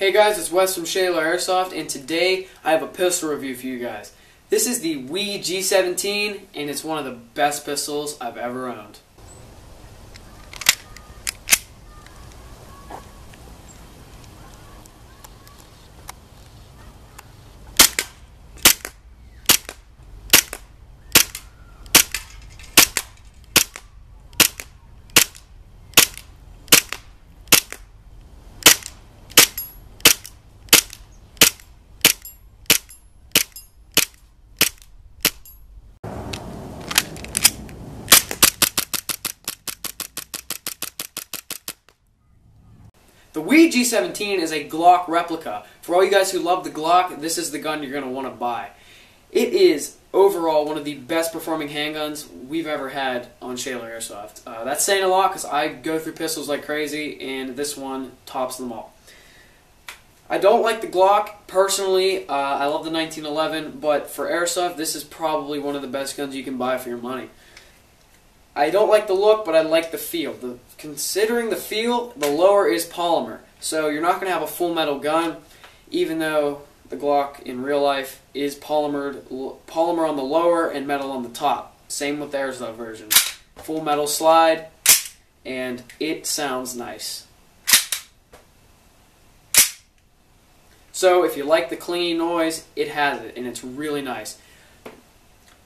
Hey guys, it's Wes from Shaler Airsoft, and today I have a pistol review for you guys. This is the We G17, and it's one of the best pistols I've ever owned. The We G17 is a Glock replica. For all you guys who love the Glock, this is the gun you're going to want to buy. It is overall one of the best performing handguns we've ever had on Shaler Airsoft. That's saying a lot because I go through pistols like crazy, and this one tops them all. I don't like the Glock personally. I love the 1911, but for Airsoft, this is probably one of the best guns you can buy for your money. I don't like the look, but I like the feel. Considering the feel, the lower is polymer. So you're not going to have a full metal gun, even though the Glock in real life is polymer on the lower and metal on the top. Same with the Airsoft version. Full metal slide, and it sounds nice. So if you like the clean noise, it has it, and it's really nice.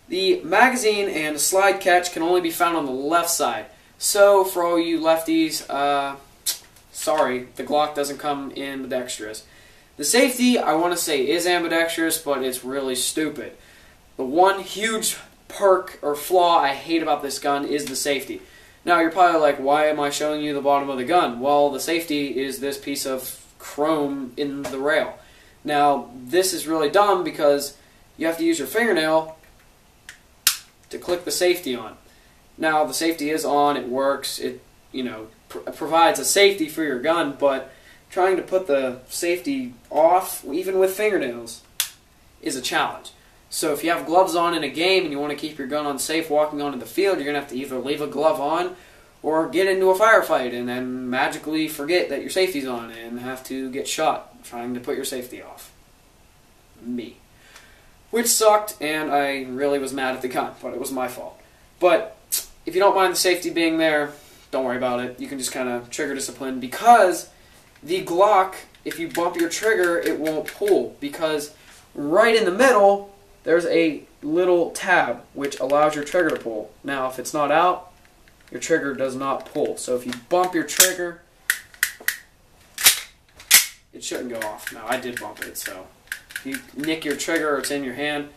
The magazine and the slide catch can only be found on the left side. So for all you lefties, sorry, the Glock doesn't come in with extras. The safety, I want to say, is ambidextrous, but it's really stupid. The one huge perk or flaw I hate about this gun is the safety. Now you're probably like, why am I showing you the bottom of the gun? Well, the safety is this piece of chrome in the rail. Now this is really dumb because you have to use your fingernail to click the safety on. Now the safety is on, it works, it provides a safety for your gun, but trying to put the safety off, even with fingernails, is a challenge. So if you have gloves on in a game and you want to keep your gun unsafe walking onto the field, you're going to have to either leave a glove on or get into a firefight and then magically forget that your safety's on and have to get shot trying to put your safety off. Me. Which sucked, and I really was mad at the gun, but it was my fault. But if you don't mind the safety being there, don't worry about it. You can just kind of trigger discipline, because the Glock, if you bump your trigger, it won't pull, because right in the middle, there's a little tab which allows your trigger to pull. Now, if it's not out, your trigger does not pull. So if you bump your trigger, it shouldn't go off. Now, I did bump it, so you nick your trigger or it's in your hand,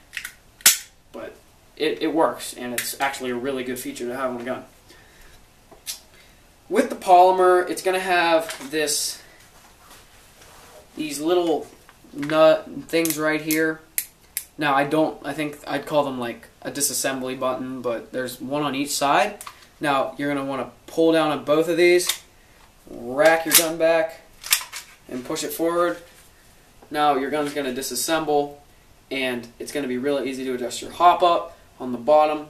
but it works, and it's actually a really good feature to have on a gun. With the polymer, it's going to have these little nut things right here. Now I think I'd call them like a disassembly button, but there's one on each side. Now you're going to want to pull down on both of these, rack your gun back, and push it forward. Now your gun's going to disassemble, and it's going to be really easy to adjust your hop up on the bottom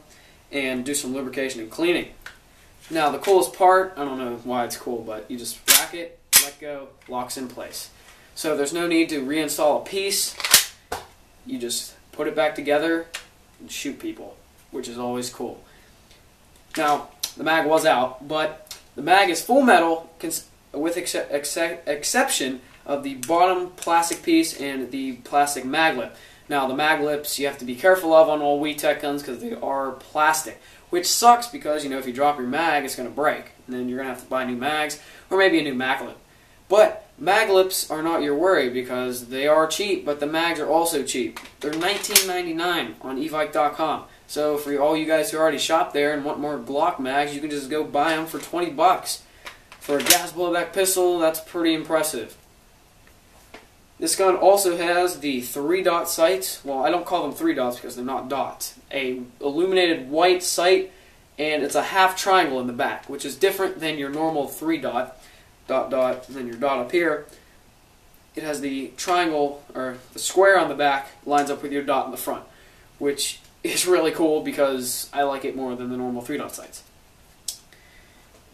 and do some lubrication and cleaning. Now the coolest part, I don't know why it's cool, but you just rack it, let go, locks in place. So there's no need to reinstall a piece. You just put it back together and shoot people, which is always cool. Now the mag was out, but the mag is full metal with exception of the bottom plastic piece and the plastic mag lip. Now the mag lips you have to be careful of on all WeTech guns because they are plastic, which sucks because if you drop your mag, it's going to break, and then you're going to have to buy new mags or maybe a new mag lip. But mag lips are not your worry because they are cheap, but the mags are also cheap. They're $19.99 on evike.com. So for all you guys who already shop there and want more Glock mags, you can just go buy them for 20 bucks. For a gas blowback pistol, that's pretty impressive. This gun also has the 3-dot sights. Well, I don't call them 3 dots because they're not dots. A illuminated white sight, and it's a half triangle in the back, which is different than your normal 3-dot, dot, and then your dot up here. It has the triangle, or the square on the back, lines up with your dot in the front, which is really cool because I like it more than the normal 3-dot sights.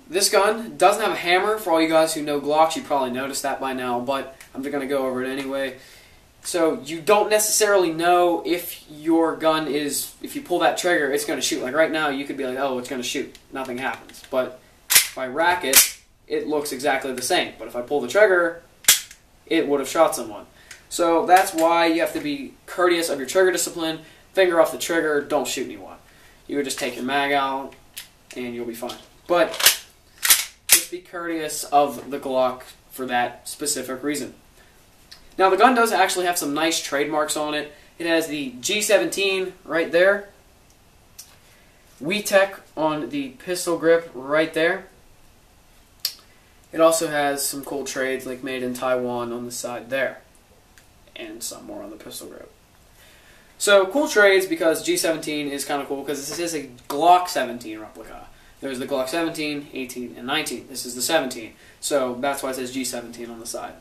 This gun doesn't have a hammer. For all you guys who know Glocks, you probably noticed that by now, but I'm going to go over it anyway. So you don't necessarily know if your gun is, if you pull that trigger, it's going to shoot. Like right now, you could be like, oh, it's going to shoot. Nothing happens. But if I rack it, it looks exactly the same. But if I pull the trigger, it would have shot someone. So that's why you have to be courteous of your trigger discipline. Finger off the trigger, don't shoot anyone. You would just take your mag out, and you'll be fine. But just be courteous of the Glock for that specific reason. Now the gun does actually have some nice trademarks on it. It has the G17 right there. We Tech on the pistol grip right there. It also has some cool trades like made in Taiwan on the side there. And some more on the pistol grip. So cool trades because G17 is kind of cool because this is a Glock 17 replica. There's the Glock 17, 18, and 19. This is the 17. So that's why it says G17 on the side.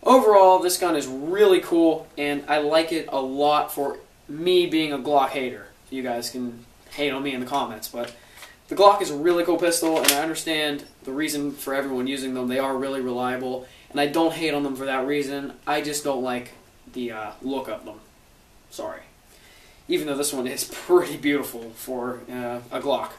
Overall, this gun is really cool, and I like it a lot for me being a Glock hater. You guys can hate on me in the comments, but the Glock is a really cool pistol, and I understand the reason for everyone using them. They are really reliable, and I don't hate on them for that reason. I just don't like the look of them. Sorry. Even though this one is pretty beautiful for a Glock.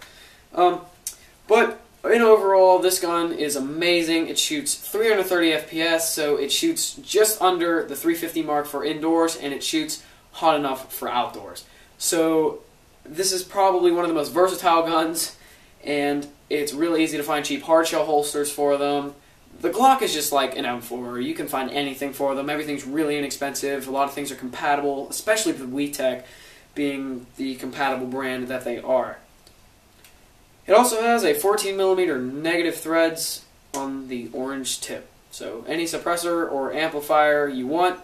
But in overall, this gun is amazing. It shoots 330 FPS, so it shoots just under the 350 mark for indoors, and it shoots hot enough for outdoors. So this is probably one of the most versatile guns, and it's really easy to find cheap hardshell holsters for them. The Glock is just like an M4. You can find anything for them. Everything's really inexpensive. A lot of things are compatible, especially with We Tech being the compatible brand that they are. It also has a 14mm negative threads on the orange tip. So any suppressor or amplifier you want,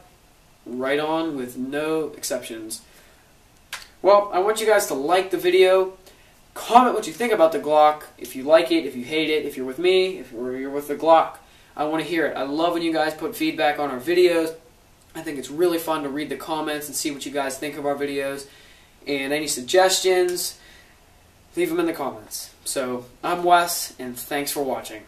right on with no exceptions. Well, I want you guys to like the video. Comment what you think about the Glock. If you like it, if you hate it, if you're with me, if you're with the Glock. I want to hear it. I love when you guys put feedback on our videos. I think it's really fun to read the comments and see what you guys think of our videos. And any suggestions, leave them in the comments. So, I'm Wes, and thanks for watching.